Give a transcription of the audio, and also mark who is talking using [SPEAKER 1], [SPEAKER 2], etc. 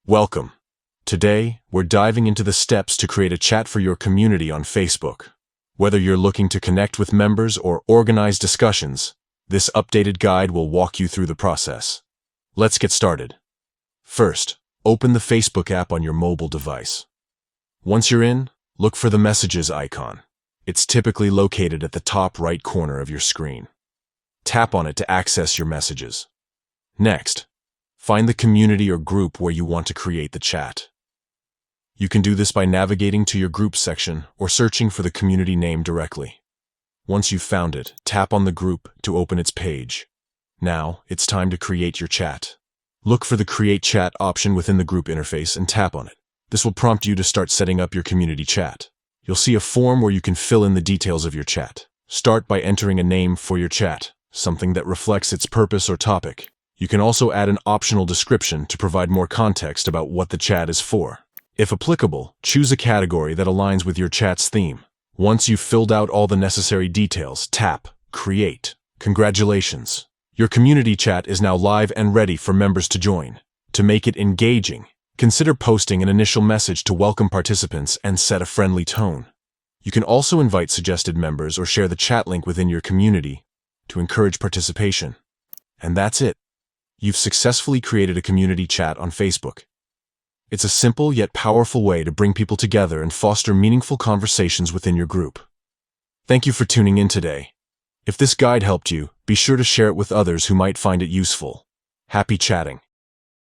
[SPEAKER 1] Welcome. Today, we're diving into the steps to create a chat for your community on Facebook. Whether you're looking to connect with members or organize discussions, this updated guide will walk you through the process. Let's get started. First, open the Facebook app on your mobile device. Once you're in, look for the Messages icon. It's typically located at the top right corner of your screen. Tap on it to access your messages. Next, find the community or group where you want to create the chat. You can do this by navigating to your group section or searching for the community name directly. Once you've found it, tap on the group to open its page. Now, it's time to create your chat. Look for the Create Chat option within the group interface and tap on it. This will prompt you to start setting up your community chat. You'll see a form where you can fill in the details of your chat. Start by entering a name for your chat, something that reflects its purpose or topic. You can also add an optional description to provide more context about what the chat is for. If applicable, choose a category that aligns with your chat's theme. Once you've filled out all the necessary details, tap Create. Congratulations! Your community chat is now live and ready for members to join. To make it engaging, consider posting an initial message to welcome participants and set a friendly tone. You can also invite suggested members or share the chat link within your community to encourage participation. And that's it. You've successfully created a community chat on Facebook. It's a simple yet powerful way to bring people together and foster meaningful conversations within your group. Thank you for tuning in today. If this guide helped you, be sure to share it with others who might find it useful. Happy chatting!